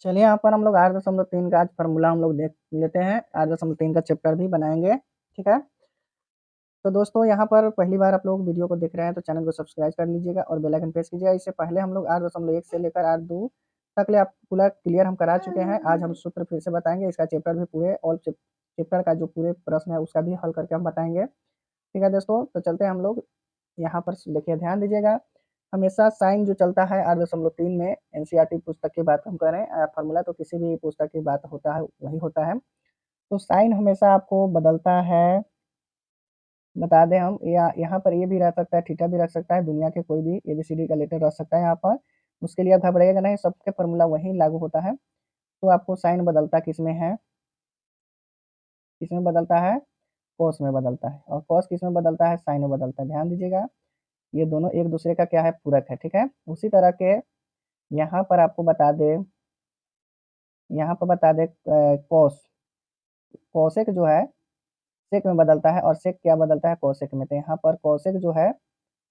चलिए यहाँ पर हम लोग 8.3 का आज फार्मूला हम लोग देख लेते हैं। 8.3 का चैप्टर भी बनाएंगे, ठीक है। तो दोस्तों यहाँ पर पहली बार आप लोग वीडियो को देख रहे हैं तो चैनल को सब्सक्राइब कर लीजिएगा और बेल आइकन प्रेस कीजिएगा। इससे पहले हम लोग 8.1 से लेकर 8.2 तक ले आप पूरा क्लियर हम करा चुके हैं। आज हम सूत्र फिर से बताएंगे, इसका चैप्टर भी पूरे और चैप्टर का जो पूरे प्रश्न है उसका भी हल करके हम बताएंगे, ठीक है दोस्तों। तो चलते हैं हम लोग यहाँ पर, देखिए ध्यान दीजिएगा। हमेशा साइन जो चलता है 8.3 में, एनसीईआरटी पुस्तक की बात हम करें, फार्मूला तो किसी भी पुस्तक की बात होता है वही होता है। तो साइन हमेशा आपको बदलता है, बता दें हम, या यहाँ पर ये भी रह सकता है, थीटा भी रख सकता है, दुनिया के कोई भी एबीसीडी का लेटर रख सकता है यहाँ पर। उसके लिए आप घबराइएगा नहीं, सबके फार्मूला वही लागू होता है। तो आपको साइन बदलता किस में है, किस में बदलता है, कॉस में बदलता है। और कॉस किस में बदलता है, साइन में बदलता है। ध्यान दीजिएगा, ये दोनों एक दूसरे का क्या है, पूरक है, ठीक है। उसी तरह के यहाँ पर आपको बता दे, यहाँ पर बता दे कॉस, कॉसेक जो है सेक में बदलता है, और सेक क्या बदलता है, कॉसेक में। तो यहाँ पर कॉसेक जो है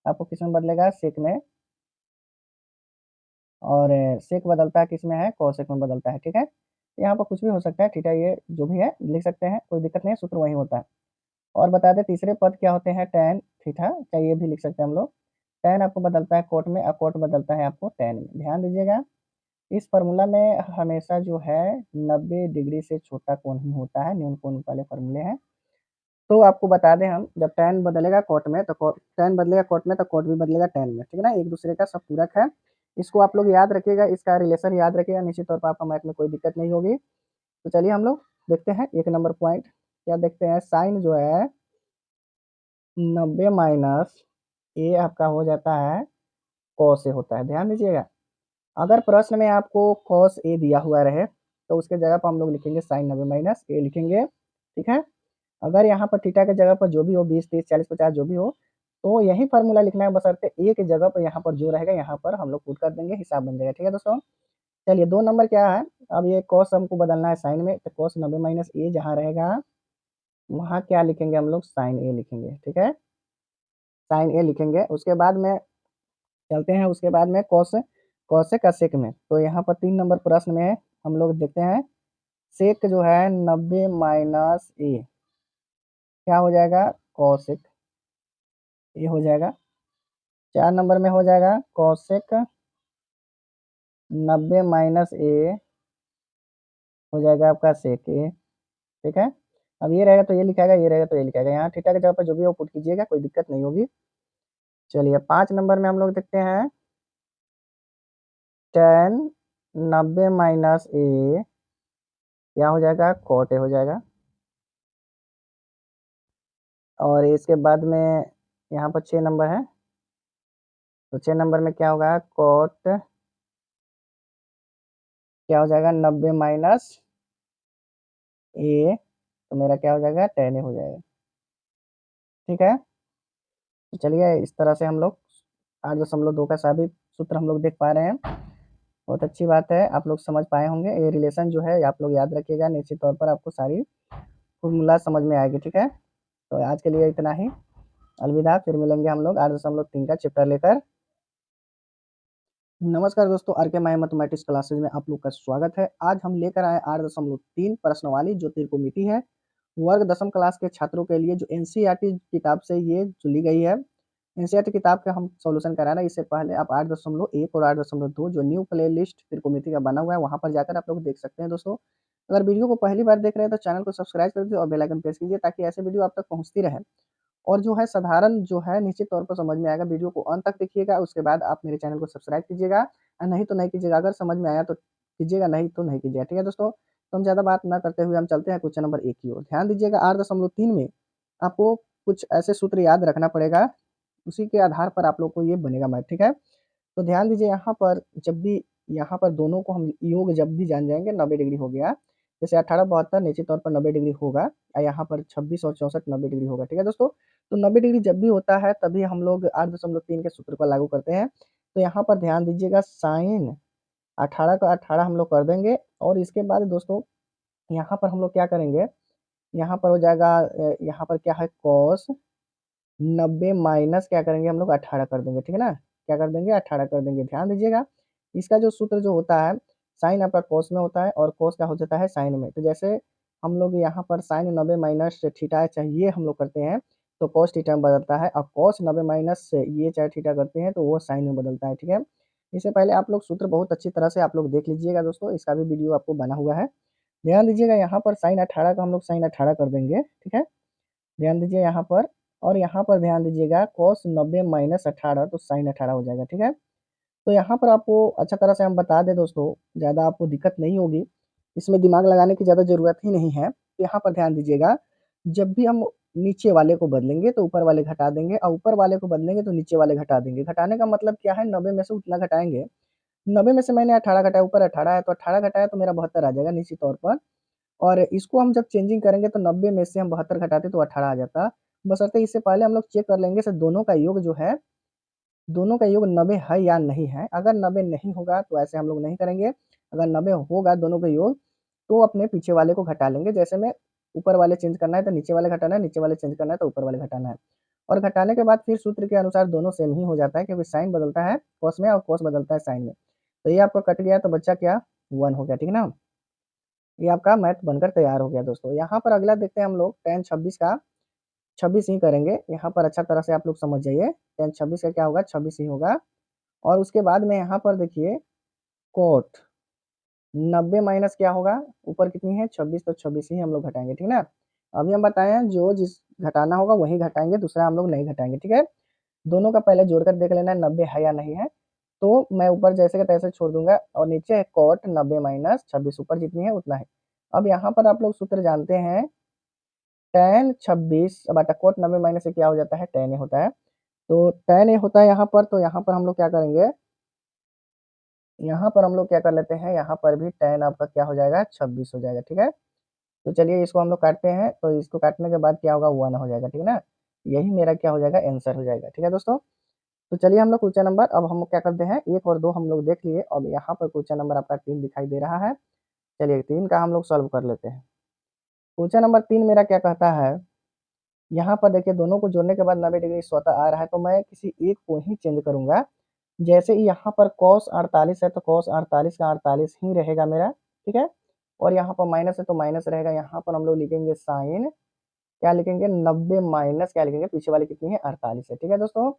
आपको किस में बदलेगा, सेक में, और सेक बदलता है किस में है, कॉसेक में बदलता है, ठीक है। यहाँ पर कुछ भी हो सकता है, थीटा ये जो भी है लिख सकते हैं, कोई दिक्कत नहीं है, सूत्र वही होता है। और बता दें तीसरे पद क्या होते हैं, टैन थीटा, क्या ये भी लिख सकते हैं हम लोग। टैन आपको बदलता है कोट में, और कोट बदलता है आपको टैन में। ध्यान दीजिएगा, इस फार्मूला में हमेशा जो है 90 डिग्री से छोटा कोण ही होता है, न्यून कोण वाले फार्मूले हैं। तो आपको बता दें हम, जब टैन बदलेगा कोट में तो टैन बदलेगा कोट में तो कोट भी बदलेगा टैन में, ठीक है ना, एक दूसरे का सब पूरक है। इसको आप लोग याद रखिएगा, इसका रिलेशन याद रखिएगा, निश्चित तौर पर आपका मैथ में कोई दिक्कत नहीं होगी। तो चलिए हम लोग देखते हैं 1 नंबर पॉइंट, क्या देखते हैं, साइन जो है 90 माइनस ए आपका हो जाता है कॉस ए होता है। ध्यान दीजिएगा, अगर प्रश्न में आपको कॉस ए दिया हुआ रहे तो उसके जगह पर हम लोग लिखेंगे साइन 90 माइनस ए लिखेंगे, ठीक है। अगर यहाँ पर थीटा के जगह पर जो भी हो, 20 30 40 50 जो भी हो, तो यही फार्मूला लिखना है, बशर्ते ए की जगह पर यहाँ पर जो रहेगा यहाँ पर हम लोग पुट कर देंगे, हिसाब बन जाएगा, ठीक है दोस्तों। चलिए 2 नंबर क्या है, अब ये कॉस हमको बदलना है साइन में, तो कॉस 90 माइनस ए जहाँ रहेगा वहाँ क्या लिखेंगे हम लोग, साइन ए लिखेंगे, ठीक है, साइन ए लिखेंगे। उसके बाद में चलते हैं, उसके बाद में कॉस, कॉसेक का सेक में। तो यहाँ पर 3 नंबर प्रश्न में हम लोग देखते हैं, सेक जो है 90 माइनस ए क्या हो जाएगा, कॉसेक ए हो जाएगा। 4 नंबर में हो जाएगा कॉसेक 90 माइनस ए हो जाएगा आपका सेक ए, ठीक है। अब ये रहेगा तो ये लिखाएगा, ये रहेगा तो ये लिखाएगा, यहाँ थीटा के जगह पर जो भी हो पुट कीजिएगा, कोई दिक्कत नहीं होगी। चलिए 5 नंबर में हम लोग देखते हैं, टेन 90 माइनस ए क्या हो जाएगा, कॉट ए हो जाएगा। और इसके बाद में यहाँ पर 6 नंबर है, तो 6 नंबर में क्या होगा, कॉट क्या हो जाएगा, 90 माइनस ए, तो मेरा क्या हो जाएगा, टेन ए हो जाएगा, ठीक है। तो चलिए इस तरह से हम लोग 8.2 का सभी सूत्र हम लोग देख पा रहे हैं। बहुत अच्छी बात है, आप लोग समझ पाए होंगे। ये रिलेशन जो है आप लोग याद रखिएगा, निश्चित तौर पर आपको सारी फॉर्मूला समझ में आएगी, ठीक है। तो आज के लिए इतना ही, अलविदा, फिर मिलेंगे हम लोग 8.3 का चैप्टर लेकर। नमस्कार दोस्तों, आर के माई मैथमेटिक्स क्लासेज में आप लोग का स्वागत है। आज हम लेकर आए 8.3 प्रश्न वाली जो त्रिकोणमिति है, वर्ग 10वीं क्लास के छात्रों के लिए, जो एनसीईआरटी किताब से ये जो ली गई है। एनसीईआरटी किताब का हम सॉल्यूशन करा रहे हैं, इससे पहले आप 8.1 और 8.2 जो न्यू प्ले लिस्ट त्रिकोणमिति का बना हुआ है वहां पर जाकर आप लोग देख सकते हैं दोस्तों। अगर वीडियो को पहली बार देख रहे हैं तो चैनल को सब्सक्राइब कर दीजिए और बेल आइकन प्रेस कीजिए, ताकि ऐसे वीडियो आप तक पहुंचती रहे। और जो है साधारण जो है निश्चित तौर पर समझ में आएगा, वीडियो को अंत तक देखिएगा, उसके बाद आप मेरे चैनल को सब्सक्राइब कीजिएगा, और नहीं तो नहीं कीजिएगा। अगर समझ में आया तो कीजिएगा, नहीं तो नहीं कीजिएगा, ठीक है दोस्तों। तो हम ज़्यादा बात ना करते हुए हम चलते हैं क्वेश्चन नंबर 1 की ओर। ध्यान दीजिएगा, 8.3 में आपको कुछ ऐसे सूत्र याद रखना पड़ेगा, उसी के आधार पर आप लोग को ये बनेगा मैथ, ठीक है। तो ध्यान दीजिए, यहाँ पर जब भी, यहाँ पर दोनों को हम योग जब भी जान जाएंगे, 90 डिग्री हो गया, जैसे 18 72 निश्चित तौर पर 90 डिग्री होगा, और यहाँ पर 26 और 64 90 डिग्री होगा, ठीक है दोस्तों। तो 90 डिग्री जब भी होता है तभी हम लोग 8.3 के सूत्र को लागू करते हैं। तो यहाँ पर ध्यान दीजिएगा, साइन 18 का 18 हम लोग कर देंगे, और इसके बाद दोस्तों यहाँ पर हम लोग क्या करेंगे, यहाँ पर हो जाएगा यहाँ पर क्या है, कॉस 90 माइनस क्या करेंगे हम लोग, 18 कर देंगे, ठीक है ना, क्या कर देंगे, 18 कर देंगे। ध्यान दीजिएगा, इसका जो सूत्र जो होता है साइन आपका कॉस में होता है और कॉस क्या हो जाता है साइन में। तो जैसे हम लोग यहाँ पर साइन 90 माइनस थीटा चाहिए हम लोग करते हैं तो कॉस थीटा में बदलता है, और कॉस 90 माइनस ये चाहे थीटा करते हैं तो वो साइन में बदलता है, ठीक है। इससे पहले आप लोग सूत्र बहुत अच्छी तरह से आप लोग देख लीजिएगा दोस्तों, इसका भी वीडियो आपको बना हुआ है। ध्यान दीजिएगा यहाँ पर साइन 18 का हम लोग साइन 18 कर देंगे, ठीक है। ध्यान दीजिए यहाँ पर, और यहाँ पर ध्यान दीजिएगा कॉस 90 माइनस 18 तो साइन 18 हो जाएगा, ठीक है। तो यहाँ पर आपको अच्छा तरह से हम बता दें दोस्तों, ज़्यादा आपको दिक्कत नहीं होगी, इसमें दिमाग लगाने की ज़्यादा ज़रूरत ही नहीं है। तो यहाँ पर ध्यान दीजिएगा, जब भी हम नीचे वाले को बदलेंगे तो ऊपर वाले घटा देंगे, और ऊपर वाले को बदलेंगे तो नीचे वाले घटा देंगे। घटाने का मतलब क्या है, 90 में से उतना घटाएंगे। 90 में से मैंने 18 घटाया, ऊपर 18 है तो 18 घटाया तो मेरा 72 आ जाएगा निश्चित तौर पर। और इसको हम जब चेंजिंग करेंगे तो 90 में से हम 72 घटाते तो 18 आ जाता। बशर्ते इससे पहले हम लोग चेक कर लेंगे दोनों का योग जो है, दोनों का योग 90 है या नहीं है। अगर 90 नहीं होगा तो ऐसे हम लोग नहीं करेंगे, अगर 90 होगा दोनों का योग तो अपने पीछे वाले को घटा लेंगे। जैसे में ऊपर वाले चेंज करना है तो नीचे वाले घटाना है, नीचे वाले चेंज करना है तो ऊपर वाले घटाना है। और घटाने के बाद फिर सूत्र के अनुसार दोनों सेम ही हो जाता है, क्योंकि साइन बदलता है कॉस में और कॉस बदलता है साइन में। तो ये आपका कट गया तो बच्चा क्या 1 हो गया, ठीक है ना। ये आपका मैथ बनकर तैयार हो गया दोस्तों। यहाँ पर अगला देखते हैं हम लोग tan 26 का, 26 ही करेंगे। यहाँ पर अच्छा तरह से आप लोग समझ जाइए, tan 26 का क्या होगा, 26 ही होगा। और उसके बाद में यहाँ पर देखिए कोट 90 माइनस क्या होगा, ऊपर कितनी है 26, तो 26 ही हम लोग घटाएंगे, ठीक है ना। अभी हम बताए हैं जो जिस घटाना होगा वही घटाएंगे, दूसरा हम लोग नहीं घटाएंगे, ठीक है। दोनों का पहले जोड़कर देख लेना है 90 है या नहीं है। तो मैं ऊपर जैसे का तैसे छोड़ दूंगा, और नीचे है कोट 90 माइनस 26, ऊपर जितनी है उतना है। अब यहाँ पर आप लोग सूत्र जानते हैं, tan 26 बटा कोट 90 माइनस से क्या हो जाता है, tan ए होता है। तो tan ए होता है यहाँ पर, तो यहाँ पर हम लोग क्या करेंगे, यहाँ पर हम लोग क्या कर लेते हैं, यहाँ पर भी tan आपका क्या हो जाएगा 26 हो जाएगा, ठीक है। तो चलिए इसको हम लोग काटते हैं, तो इसको काटने के बाद क्या होगा 1 हो जाएगा, ठीक है ना। यही मेरा क्या हो जाएगा आंसर हो जाएगा, ठीक है दोस्तों। तो चलिए हम लोग क्वेश्चन नंबर, अब हम क्या करते हैं 1 और 2 हम लोग देख लिए, अब यहाँ पर क्वेश्चन नंबर आपका 3 दिखाई दे रहा है। चलिए 3 का हम लोग सॉल्व कर लेते हैं। क्वेश्चन नंबर 3 मेरा क्या कहता है, यहाँ पर देखिए दोनों को जोड़ने के बाद 90 डिग्री स्वतः आ रहा है, तो मैं किसी एक को ही चेंज करूंगा। जैसे ही यहाँ पर cos 48 है तो cos 48 का 48 ही रहेगा मेरा, ठीक है। और यहाँ पर माइनस है तो माइनस रहेगा। यहाँ पर हम लोग लिखेंगे साइन, क्या लिखेंगे 90 माइनस क्या लिखेंगे, पीछे वाली कितनी है 48 है, ठीक है दोस्तों।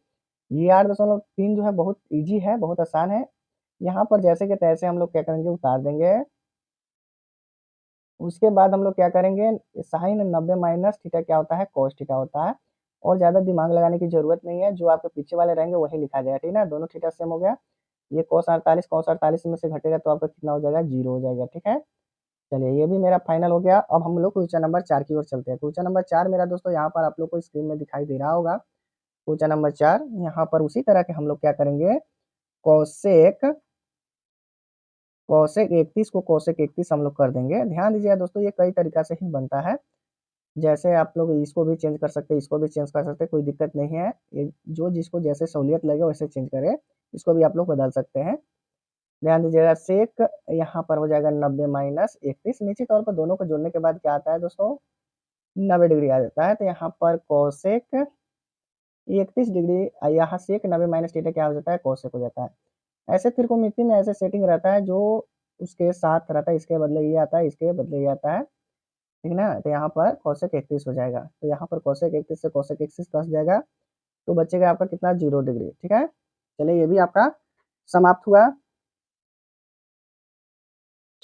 ये 8.3 जो है बहुत ईजी है, बहुत आसान है। यहाँ पर जैसे कि तैसे हम लोग क्या करेंगे उतार देंगे। उसके बाद हम लोग क्या करेंगे, साइन 90 माइनस थीटा क्या होता है, कॉस थीटा होता है। और ज़्यादा दिमाग लगाने की ज़रूरत नहीं है, जो आपके पीछे वाले रहेंगे वही लिखा जाएगा, ठीक है ना। दोनों थीटा सेम हो गया। ये cos 48 में से घटेगा तो आपका कितना हो जाएगा, 0 हो जाएगा, ठीक है। चलिए ये भी मेरा फाइनल हो गया। अब हम लोग क्वेश्चन नंबर 4 की ओर चलते हैं। क्वेश्चन नंबर 4 मेरा दोस्तों यहाँ पर आप लोग को स्क्रीन में दिखाई दे रहा होगा। क्वेश्चन नंबर 4 यहाँ पर उसी तरह के हम लोग क्या करेंगे, कॉसेक कॉसेक 31 को कॉसेक 31 हम लोग कर देंगे। ध्यान दीजिएगा दोस्तों, ये कई तरीका से ही बनता है। जैसे आप लोग इसको भी चेंज कर सकते हैं, इसको भी चेंज कर सकते हैं, कोई दिक्कत नहीं है। ये जो जिसको जैसे सहूलियत लगे वैसे चेंज करे, इसको भी आप लोग बदल सकते हैं। ध्यान दीजिएगा सेक यहाँ पर हो जाएगा 90 माइनस 31, निश्चित तौर पर दोनों को जोड़ने के बाद क्या आता है दोस्तों, 90 डिग्री आ जाता है। तो यहाँ पर कोसेक 31 डिग्री, यहाँ सेक 90 माइनस थीटा क्या हो जाता है, कोसेक हो जाता है। ऐसे त्रिकोणमिति में ऐसे सेटिंग रहता है जो उसके साथ रहता है, इसके बदले ये आता है, इसके बदले ये आता है, ठीक है ना। तो यहाँ पर कोसेक 31 हो जाएगा, तो यहाँ पर कोसेक 31 से कोसेक 31 कस जाएगा, तो बचेगा आपका कितना 0 डिग्री, ठीक है। चलिए ये भी आपका समाप्त हुआ।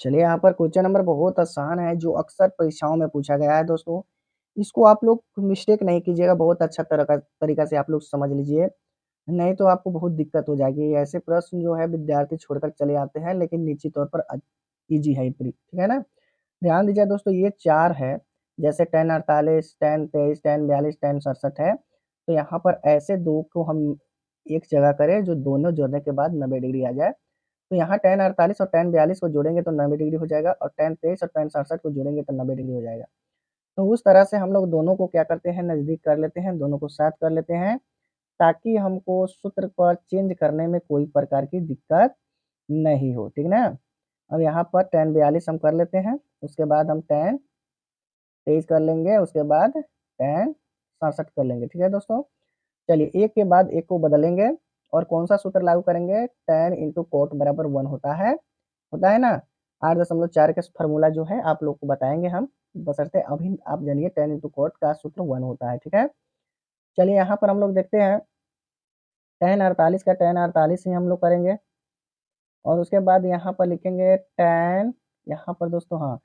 चलिए यहाँ पर क्वेश्चन नंबर बहुत आसान है, जो अक्सर परीक्षाओं में पूछा गया है दोस्तों। इसको आप लोग मिस्टेक नहीं कीजिएगा, बहुत अच्छा तरह का तरीका से आप लोग समझ लीजिए, नहीं तो आपको बहुत दिक्कत हो जाएगी। ऐसे प्रश्न जो है विद्यार्थी छोड़कर चले आते हैं, लेकिन निश्चित तौर पर ईजी है, ठीक है ना। ध्यान दीजिए दोस्तों, ये 4 है, जैसे tan 48, tan 23, tan 42, tan 67 है। तो यहाँ पर ऐसे 2 को हम एक जगह करें जो दोनों जोड़ने के बाद 90 डिग्री आ जाए। तो यहाँ tan 48 और tan 42 को जोड़ेंगे तो 90 डिग्री हो जाएगा, और tan 23 और tan 67 को जोड़ेंगे तो 90 डिग्री हो जाएगा। तो उस तरह से हम लोग दोनों को क्या करते हैं, नज़दीक कर लेते हैं, दोनों को साथ कर लेते हैं, ताकि हमको सूत्र पर चेंज करने में कोई प्रकार की दिक्कत नहीं हो, ठीक ना। अब यहाँ पर tan 42 हम कर लेते हैं, उसके बाद हम tan 23 कर लेंगे, उसके बाद tan 67 कर लेंगे, ठीक है दोस्तों। चलिए एक के बाद एक को बदलेंगे, और कौन सा सूत्र लागू करेंगे, tan इंटू कोट बराबर 1 होता है, होता है ना, 8.4 का फ़ॉर्मूला जो है आप लोग को बताएँगे हम, बशर्ते अभी आप जानिए tan इंटू cot का सूत्र 1 होता है, ठीक है? चलिए यहाँ पर हम लोग देखते हैं, tan 48 का tan 48 ही हम लोग करेंगे और उसके बाद यहाँ पर लिखेंगे tan, यहाँ पर दोस्तों हाँ,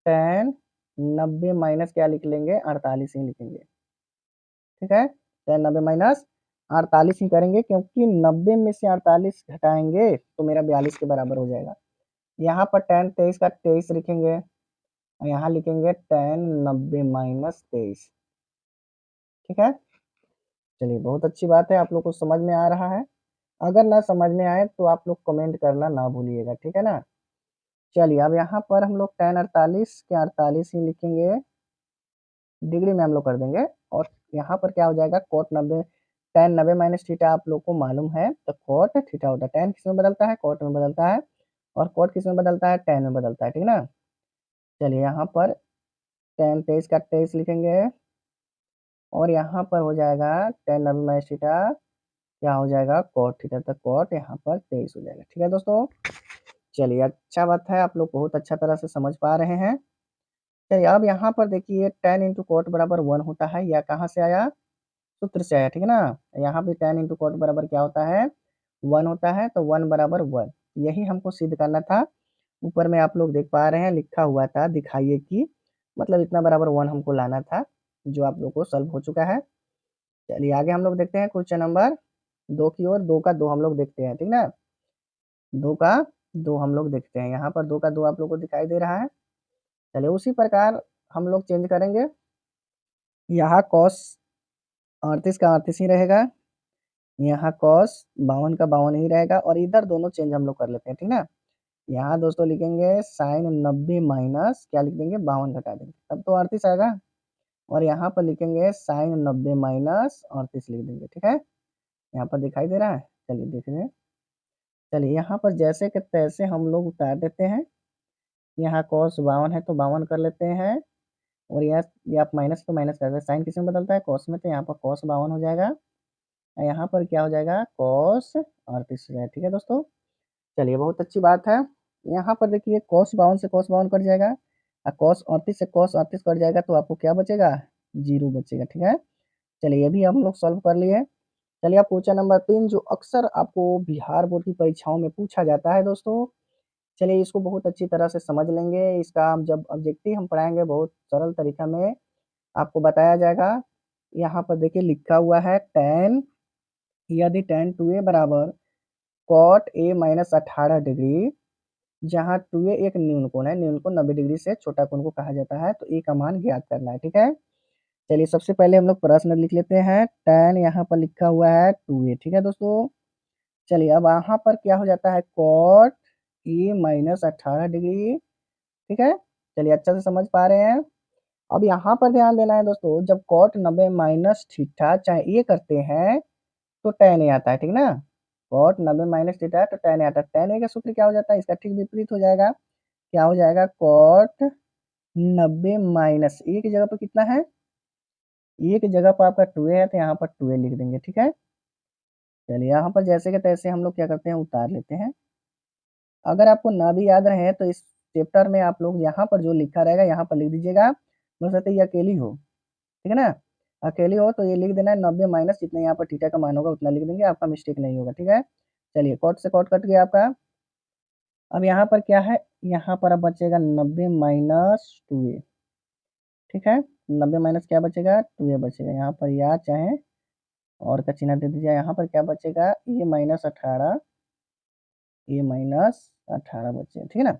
tan 90 माइनस क्या लिख लेंगे, 48 ही लिखेंगे, ठीक है? tan 90 माइनस 48 ही करेंगे क्योंकि 90 में से 48 घटाएँगे तो मेरा 42 के बराबर हो जाएगा। यहाँ पर tan 23 का 23 लिखेंगे और यहाँ लिखेंगे tan 90 माइनस 23, ठीक है? चलिए बहुत अच्छी बात है, आप लोग को समझ में आ रहा है। अगर ना समझ में आए तो आप लोग कमेंट करना ना भूलिएगा, ठीक है ना? चलिए अब यहाँ पर हम लोग tan 48 के 48 ही लिखेंगे, डिग्री में हम लोग कर देंगे और यहाँ पर क्या हो जाएगा cot 90, tan 90 माइनस थीटा आप लोग को मालूम है तो cot थीटा होता है। tan किस में बदलता है? cot में बदलता है और cot किस में बदलता है? tan में बदलता है, ठीक ना? चलिए यहाँ पर tan 23 का 23 लिखेंगे और यहाँ पर हो जाएगा tan 90 माइनस थीटा, क्या हो जाएगा cot थीटा, तो cot यहाँ पर 23 हो जाएगा, ठीक है दोस्तों? चलिए अच्छा बात है, आप लोग बहुत अच्छा तरह से समझ पा रहे हैं। चलिए अब यहाँ पर देखिए tan इंटू cot बराबर 1 होता है, यह कहाँ से आया? सूत्र से आया, ठीक है ना? यहाँ पे tan इंटू cot बराबर क्या होता है? 1 होता है, तो 1 बराबर 1, यही हमको सिद्ध करना था। ऊपर में आप लोग देख पा रहे हैं लिखा हुआ था, दिखाइए कि मतलब इतना बराबर 1 हमको लाना था, जो आप लोग को सॉल्व हो चुका है। चलिए आगे हम लोग देखते हैं क्वेश्चन नंबर 2 की ओर, 2 का 2 हम लोग देखते हैं, ठीक ना? 2 का 2 हम लोग देखते हैं, यहाँ पर 2 का 2 आप लोग को दिखाई दे रहा है। चलिए उसी प्रकार हम लोग चेंज करेंगे, यहाँ cos 38 का 38 ही रहेगा, यहाँ cos 52 का 52 ही रहेगा और इधर दोनों चेंज हम लोग कर लेते हैं, ठीक ना? यहाँ दोस्तों लिखेंगे sin 90 माइनस क्या लिख देंगे, 52 घटा देंगे, तब तो 38 आएगा और यहाँ पर लिखेंगे sin 90 माइनस 38 लिख देंगे, ठीक है? यहाँ पर दिखाई दे रहा है? चलिए देख रहे हैं। चलिए यहाँ पर जैसे कि तैसे हम लोग उतार देते हैं, यहाँ cos 52 है तो 52 कर लेते हैं और ये आप माइनस तो माइनस कर दें, साइन किस में बदलता है? cos में, तो यहाँ पर cos 52 हो जाएगा और यहाँ पर क्या हो जाएगा? cos 38 हो जाएगा, ठीक है दोस्तों? चलिए बहुत अच्छी बात है। यहाँ पर देखिए cos 52 से cos 52 कट जाएगा और cos 38 से cos 38 कट जाएगा तो आपको क्या बचेगा? 0 बचेगा, ठीक है? चलिए ये भी हम लोग सॉल्व कर लिए। चलिए अब क्वेश्चन नंबर 3 जो अक्सर आपको बिहार बोर्ड की परीक्षाओं में पूछा जाता है दोस्तों। चलिए इसको बहुत अच्छी तरह से समझ लेंगे, इसका हम जब ऑब्जेक्टिव हम पढ़ाएँगे बहुत सरल तरीका में आपको बताया जाएगा। यहाँ पर देखिए लिखा हुआ है tan, यदि tan 2a बराबर cot a माइनस 18 डिग्री, जहाँ 2a एक न्यून कोण है, न्यून कोण 90 डिग्री से छोटा कोण को कहा जाता है, तो a का मान ज्ञात करना है, ठीक है? चलिए सबसे पहले हम लोग प्रश्न लिख लेते हैं, tan यहाँ पर लिखा हुआ है 2a, ठीक है दोस्तों? चलिए अब यहाँ पर क्या हो जाता है cot a माइनस 18 डिग्री, ठीक है? चलिए अच्छा से समझ पा रहे हैं? अब यहाँ पर ध्यान देना है दोस्तों, जब cot 90 माइनस थीटा चाहे ये करते हैं तो tan ए आता है, ठीक ना? cot 90 माइनस थीटा है तो tan ए आता है। tan ए का सूत्र क्या हो जाता है? इसका ठीक विपरीत हो जाएगा। क्या हो जाएगा? cot 90 माइनस ए की जगह पर कितना है? ए की जगह पर आपका 2a है तो यहाँ पर 2a लिख देंगे, ठीक है? चलिए यहाँ पर जैसे के तैसे हम लोग क्या करते हैं, उतार लेते हैं। अगर आपको ना भी याद रहे तो इस चैप्टर में आप लोग यहाँ पर जो लिखा रहेगा यहाँ पर लिख दीजिएगा, बशर्ते ये अकेली हो, ठीक है ना? अकेली हो तो ये लिख देना है 90 माइनस जितना यहाँ पर थीटा का मान होगा उतना लिख देंगे, आपका मिस्टेक नहीं होगा, ठीक है? चलिए कॉट से कॉट कट गया आपका। अब यहाँ पर क्या है? यहाँ पर अब बचेगा 90 माइनस 2a, ठीक है? 90 माइनस क्या बचेगा? 2a बचेगा। यहाँ पर या चाहे और का चिन्ह दे दीजिए, यहाँ पर क्या बचेगा? a माइनस 18, a माइनस 18 बचेगा, ठीक है ना?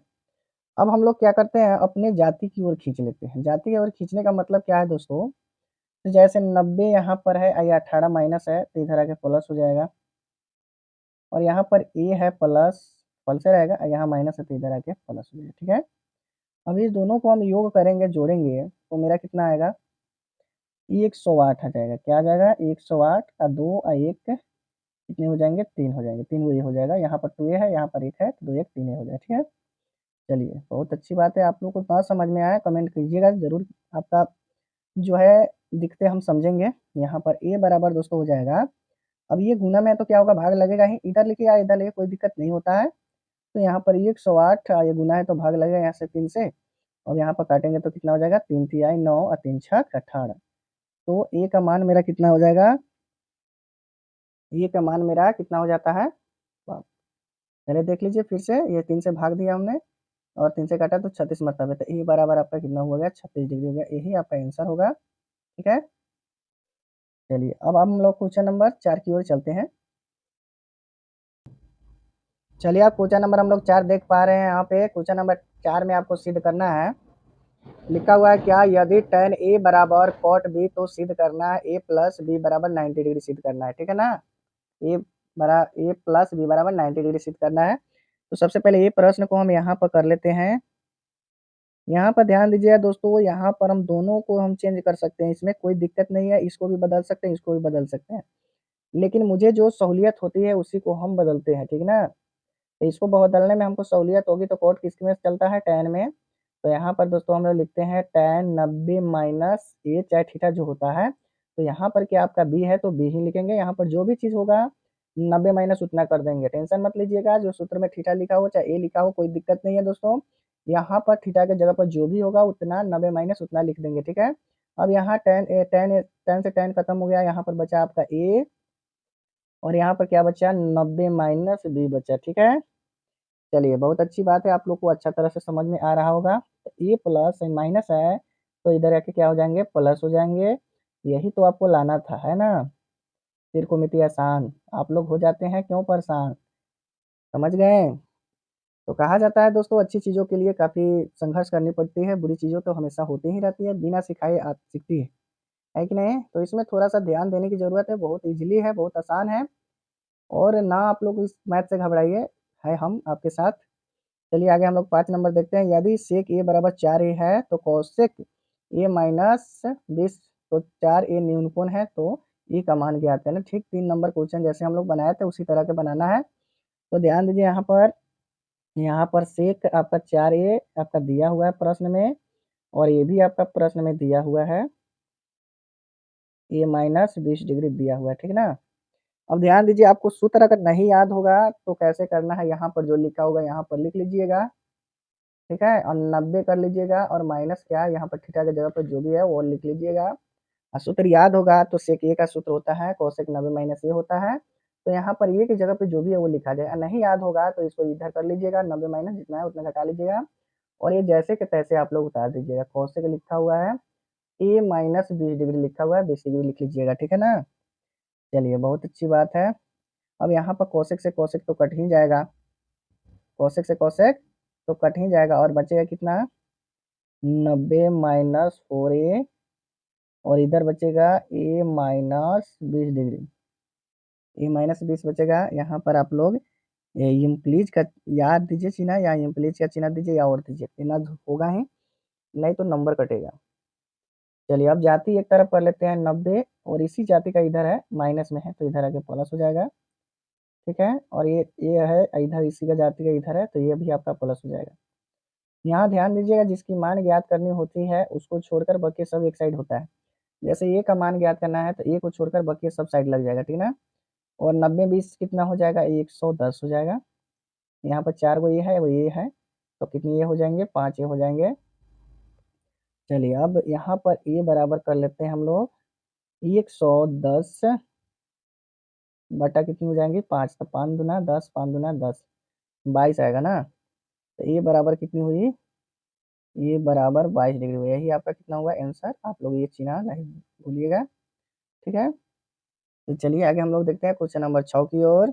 अब हम लोग क्या करते हैं, अपने जाति की ओर खींच लेते हैं। जाति की ओर खींचने का मतलब क्या है दोस्तों? तो जैसे 90 यहाँ पर है, ये 18 माइनस है तो इधर आके प्लस हो जाएगा और यहाँ पर ए है प्लस, प्लस से रहेगा, यहाँ माइनस है तो इधर आके प्लस हो जाएगा, ठीक है? अब इस दोनों को हम योग करेंगे, जोड़ेंगे तो मेरा कितना आएगा? 108 आ जाएगा। क्या आ जाएगा? 108 का 2 और 1 कितने हो जाएंगे? 3 हो जाएंगे, 3 ये हो जाएगा। यहाँ पर 2a है, यहाँ पर 1 है तो 2 1 3 हो जाएगा, ठीक है? चलिए बहुत अच्छी बात है। आप लोग को ना समझ में आया कमेंट कीजिएगा जरूर, आपका जो है दिखते हम समझेंगे। यहाँ पर a बराबर दोस्तों हो जाएगा, अब ये गुना में है तो क्या होगा? भाग लगेगा ही, इधर लिखिए या इधर लिखिए कोई दिक्कत नहीं होता है। तो यहाँ पर ये 108 ये गुना है तो भाग लगेगा यहाँ से 3 से, और यहाँ पर काटेंगे तो कितना हो जाएगा, 3 तिहाई 9 और 3 छक 18। तो ए का मान मेरा कितना हो जाएगा, ए का मान मेरा कितना हो जाता है, पहले देख लीजिए फिर से, ये 3 से भाग दिया हमने और 3 से काटा तो 36 मतलब है, तो ए बराबर आपका कितना हो गया, 36 डिग्री हो गया। यही आपका आंसर होगा। ठीक है, चलिए अब हम लोग क्वेश्चन नंबर 4 की ओर चलते हैं। चलिए आप क्वेश्चन नंबर हम लोग 4 देख पा रहे हैं। यहाँ पे क्वेश्चन नंबर 4 में आपको सिद्ध करना है, लिखा हुआ है क्या, यदि tan ए बराबर cot बी तो सिद्ध करना है ए प्लस बी बराबर 90 डिग्री सिद्ध करना है। ठीक है ना, ए प्लस बी बराबर 90 डिग्री सिद्ध करना है। तो सबसे पहले ये प्रश्न को हम यहाँ पर कर लेते हैं। यहाँ पर ध्यान दीजिएगा दोस्तों, यहाँ पर हम दोनों को हम चेंज कर सकते हैं, इसमें कोई दिक्कत नहीं है, इसको भी बदल सकते हैं, इसको भी बदल सकते हैं, लेकिन मुझे जो सहूलियत होती है उसी को हम बदलते हैं। ठीक ना, तो इसको बदलने में हमको सहूलियत होगी तो कोट किसमें चलता है, tan में। तो यहाँ पर दोस्तों हम लोग लिखते हैं tan 90 माइनस ए चाहे थीटा जो होता है, तो यहाँ पर क्या आपका बी है तो बी ही लिखेंगे। यहाँ पर जो भी चीज़ होगा 90 माइनस उतना कर देंगे, टेंशन मत लीजिएगा, जो सूत्र में थीटा लिखा हो चाहे ए लिखा हो कोई दिक्कत नहीं है दोस्तों। यहाँ पर थीटा के जगह पर जो भी होगा उतना 90 माइनस उतना लिख देंगे। ठीक है, अब यहाँ टेन से टेन खत्म हो गया, यहाँ पर बचा आपका ए, और यहाँ पर क्या बचा, 90 माइनस बी बचा। ठीक है, चलिए बहुत अच्छी बात है, आप लोग को अच्छा तरह से समझ में आ रहा होगा। तो ए प्लस माइनस है तो इधर आके क्या हो जाएंगे, प्लस हो जाएंगे। यही तो आपको लाना था, है ना, फिर को मिट्टी आसान, आप लोग हो जाते हैं क्यों परेशान, समझ गए। तो कहा जाता है दोस्तों, अच्छी चीज़ों के लिए काफ़ी संघर्ष करनी पड़ती है, बुरी चीज़ों तो हमेशा होती ही रहती है, बिना सिखाए सीखती है कि नहीं। तो इसमें थोड़ा सा ध्यान देने की ज़रूरत है, बहुत ईजिली है, बहुत आसान है, और ना आप लोग इस मैथ से घबराइए, है हम आपके साथ। चलिए आगे हम लोग 5 नंबर देखते हैं। यदि सेक ए बराबर 4 ए है तो कौशिक ए माइनस 20, तो 4 ए न्यून कोण है तो ए का मान ज्ञात है ना। ठीक 3 नंबर क्वेश्चन जैसे हम लोग बनाए थे उसी तरह के बनाना है। तो ध्यान दीजिए, यहाँ पर सेक आपका 4 ए आपका दिया हुआ है प्रश्न में, और ये भी आपका प्रश्न में दिया हुआ है, ए माइनस 20 डिग्री दिया हुआ है। ठीक ना, अब ध्यान दीजिए, आपको सूत्र अगर नहीं याद होगा तो कैसे करना है, यहाँ पर जो लिखा होगा यहाँ पर लिख लीजिएगा। ठीक है, और 90 कर लीजिएगा, और माइनस क्या है यहाँ पर थीटा की जगह पर जो भी है वो लिख लीजिएगा। और सूत्र याद होगा तो सेक ए का सूत्र होता है कोसेक 90 माइनस ए होता है, तो यहाँ पर ए की जगह पे जो भी है वो लिखा जाएगा। नहीं याद होगा तो इसको इधर कर लीजिएगा, 90 माइनस जितना है उतना घटा लीजिएगा, और ये जैसे के तैसे आप लोग उतार दीजिएगा। कोसेक लिखा हुआ है, ए माइनस 20 डिग्री लिखा हुआ है, 20 डिग्री लिख लीजिएगा। ठीक है ना, चलिए बहुत अच्छी बात है। अब यहाँ पर कोसेक से कोसेक तो कट ही जाएगा, कोसेक से कोसेक तो कट ही जाएगा, और बचेगा कितना, 90 माइनस 4 ए, और इधर बचेगा ए माइनस 20 डिग्री, ए माइनस 20 बचेगा। यहाँ पर आप लोग इम्प्लीज का याद दीजिए चिन्ह, या इम्प्लीज का चिन्ह दीजिए, या और दीजिए, चिन्ह होगा ही, नहीं तो नंबर कटेगा। चलिए अब जाति एक तरफ कर लेते हैं 90, और इसी जाति का इधर है माइनस में है तो इधर आके प्लस हो जाएगा। ठीक है, और ये है इधर, इसी का जाति का इधर है तो ये भी आपका प्लस हो जाएगा। यहाँ ध्यान दीजिएगा, जिसकी मान ज्ञात करनी होती है उसको छोड़कर बाकी सब एक साइड होता है। जैसे ए का मान ज्ञात करना है तो ए को छोड़कर बाकी सब साइड लग जाएगा। ठीक ना, और 90 20 कितना हो जाएगा, 110 हो जाएगा। यहाँ पर 4 को ये है, वो ये है, तो कितने ये हो जाएंगे, 5 ये हो जाएंगे। चलिए अब यहाँ पर ए बराबर कर लेते हैं हम लोग, 110 बटा कितनी हो जाएंगी, 5, तो 5 दूना 10, 5 दूना 10, 22 आएगा ना। तो ए बराबर कितनी हुई, ये बराबर 22 डिग्री हुई। यही आपका कितना हुआ आंसर, आप लोग ये चिन्ह नहीं भूलिएगा। ठीक है, तो चलिए आगे हम लोग देखते हैं क्वेश्चन नंबर 6 की ओर।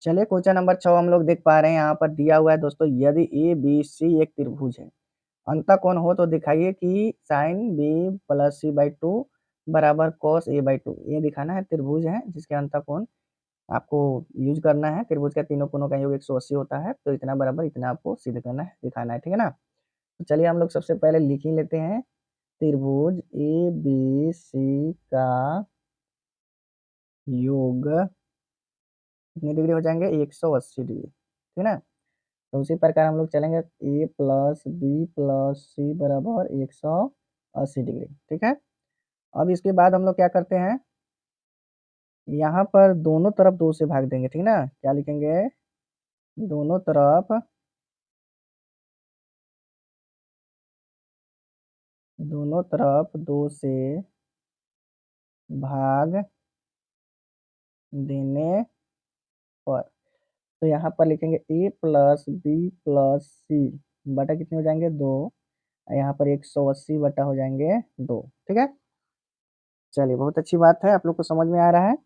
चलिए क्वेश्चन नंबर 6 हम लोग देख पा रहे हैं, यहाँ पर दिया हुआ है दोस्तों, यदि ए बी सी एक त्रिभुज है, अंतः कोण हो तो दिखाइए कि sine B plus C by two बराबर कॉस ए बाई टू। ये दिखाना है, त्रिभुज है जिसके अंतः कोण आपको यूज करना है, त्रिभुज का तीनों कोणों का योग 180 होता है, तो इतना बराबर इतना आपको सिद्ध करना है, दिखाना है। ठीक है ना, तो चलिए हम लोग सबसे पहले लिख ही लेते हैं, त्रिभुज ए बी सी का योग कितने डिग्री हो जाएंगे, 180 डिग्री। ठीक है ना, तो उसी प्रकार हम लोग चलेंगे, ए प्लस बी प्लस सी बराबर 180 डिग्री। ठीक है, अब इसके बाद हम लोग क्या करते हैं, यहाँ पर दोनों तरफ 2 से भाग देंगे, ठीक ना? क्या लिखेंगे? दोनों तरफ 2 से भाग देने पर, तो यहाँ पर लिखेंगे a प्लस बी प्लस सी बटा कितने हो जाएंगे 2, यहाँ पर 180 बटा हो जाएंगे 2, ठीक है। चलिए बहुत अच्छी बात है, आप लोग को समझ में आ रहा है।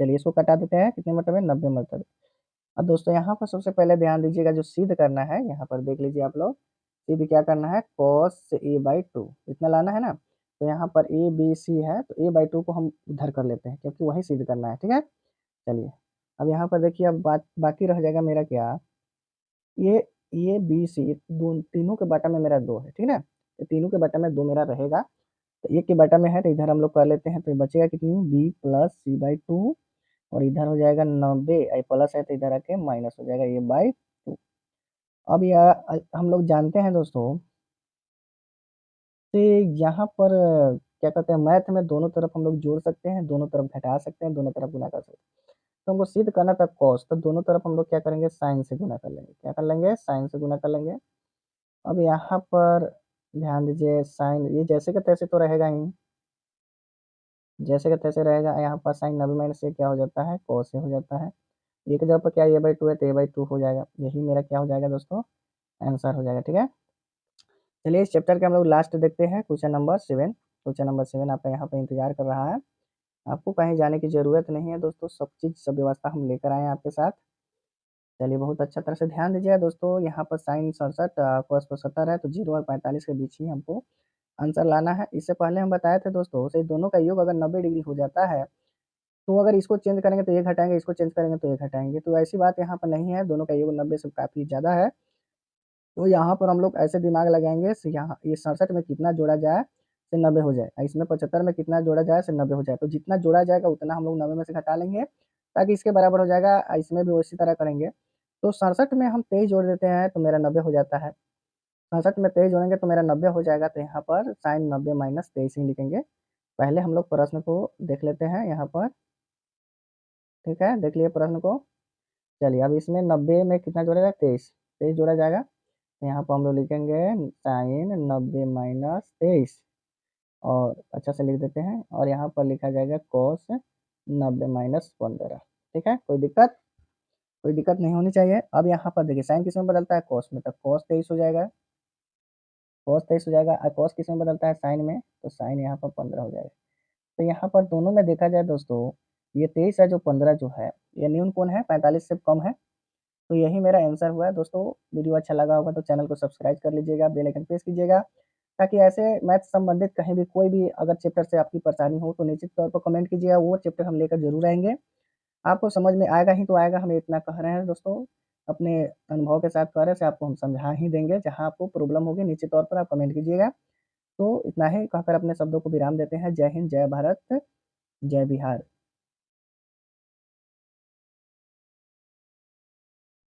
चलिए इसको कटा देते हैं, कितने मरतबे 90 मरतबे। अब दोस्तों यहाँ पर सबसे पहले ध्यान दीजिएगा, जो सिद्ध करना है यहाँ पर देख लीजिए आप लोग, सिद्ध क्या करना है, cos a/2 इतना लाना है ना। तो यहाँ पर ए बी सी है, तो a/2 को हम उधर कर लेते हैं क्योंकि वही सिद्ध करना है, ठीक है। चलिए अब यहाँ पर देखिए, अब बात बाकी रह जाएगा मेरा क्या, ये ए बी सी तीनों के बटा में मेरा 2 है, ठीक है ना। तो तीनों के बटा में 2 मेरा रहेगा, तो एक के बटा में है तो इधर हम लोग कर लेते हैं, तो बचेगा कितनी, बी प्लस सी/2, और इधर हो जाएगा 90, प्लस है तो इधर आके माइनस हो जाएगा a/2। अब यह हम लोग जानते हैं दोस्तों, तो यहाँ पर क्या कहते हैं, मैथ में दोनों तरफ हम लोग जोड़ सकते हैं, दोनों तरफ घटा सकते हैं, दोनों तरफ गुना कर सकते हैं। तो हमको सिद्ध करना था कॉस, तो दोनों तरफ हम लोग क्या करेंगे, साइन से गुना कर लेंगे, क्या कर लेंगे, साइन से गुना कर लेंगे। अब यहाँ पर ध्यान दीजिए, साइन ये जैसे का तैसे तो रहेगा ही, जैसे का तैसे रहेगा। यहाँ पर साइन 90 माइनस से क्या हो जाता है, कॉस से हो जाता है। ये की जगह पर क्या a/2 है, तो a/2 हो जाएगा, यही मेरा क्या हो जाएगा दोस्तों, आंसर हो जाएगा, ठीक है। चलिए इस चैप्टर के हम लोग लास्ट देखते हैं, क्वेश्चन नंबर 7। क्वेश्चन नंबर 7 आपका यहाँ पे इंतजार कर रहा है, आपको कहीं जाने की ज़रूरत नहीं है दोस्तों, सब चीज़ सब व्यवस्था हम लेकर आए हैं आपके साथ। चलिए बहुत अच्छा तरह से ध्यान दीजिएगा दोस्तों, यहाँ पर साइन 67 cos 75 है, तो 0 और 45 के बीच ही हमको आंसर लाना है। इससे पहले हम बताए थे दोस्तों, से दोनों का योग अगर 90 डिग्री हो जाता है, तो अगर इसको चेंज करेंगे तो ये घटाएंगे, इसको चेंज करेंगे तो ये घटाएंगे, तो ऐसी बात यहाँ पर नहीं है, दोनों का योग 90 से काफ़ी ज़्यादा है। तो यहाँ पर हम लोग ऐसे दिमाग लगाएंगे, यहाँ ये 67 में कितना जोड़ा जाए से 90 हो जाए, इसमें 75 में कितना जोड़ा जाए से 90 हो जाए, तो जितना जोड़ा जाएगा उतना हम लोग 90 में से घटा लेंगे, ताकि इसके बराबर हो जाएगा। इसमें भी उसी तरह करेंगे, तो 67 में हम 23 जोड़ देते हैं तो मेरा 90 हो जाता है, 67 में 23 जोड़ेंगे तो मेरा 90 हो जाएगा, तो यहाँ पर साइन 90 माइनस 23 ही लिखेंगे। पहले हम लोग प्रश्न को देख लेते हैं यहाँ पर, ठीक है, देख लिए प्रश्न को। चलिए अब इसमें 90 में कितना जोड़ा जाएगा, 23, 23 जोड़ा जाएगा, तो यहाँ पर हम लोग लिखेंगे साइन 90 माइनस 23, और अच्छा से लिख देते हैं, और यहाँ पर लिखा जाएगा कॉस 90 माइनस 15, ठीक है। कोई दिक्कत नहीं होनी चाहिए। अब यहाँ पर देखिए साइन किस में बदलता है, कॉस में, तो कॉस 23 हो जाएगा, कॉस 23 हो जाएगा, और कॉस किस में बदलता है, साइन में, तो साइन यहाँ पर 15 हो जाएगा। तो यहाँ पर दोनों में देखा जाए दोस्तों, ये 23 है, जो 15 जो है, ये न्यून कोण है, 45 से कम है, तो यही मेरा आंसर हुआ है दोस्तों। वीडियो अच्छा लगा होगा तो चैनल को सब्सक्राइब कर लीजिएगा, बेल आइकन प्रेस कीजिएगा, ताकि ऐसे मैथ संबंधित कहीं भी कोई भी अगर चैप्टर से आपकी परेशानी हो तो निश्चित तौर पर कमेंट कीजिएगा, वो चैप्टर हम लेकर जरूर आएंगे। आपको समझ में आएगा ही तो आएगा, हम इतना कह रहे हैं दोस्तों, अपने अनुभव के साथ कह रहे हैं, आपको हम समझा ही देंगे। जहाँ आपको प्रॉब्लम होगी निश्चित तौर पर आप कमेंट कीजिएगा। तो इतना ही कहकर अपने शब्दों को विराम देते हैं। जय हिंद, जय भारत, जय बिहार।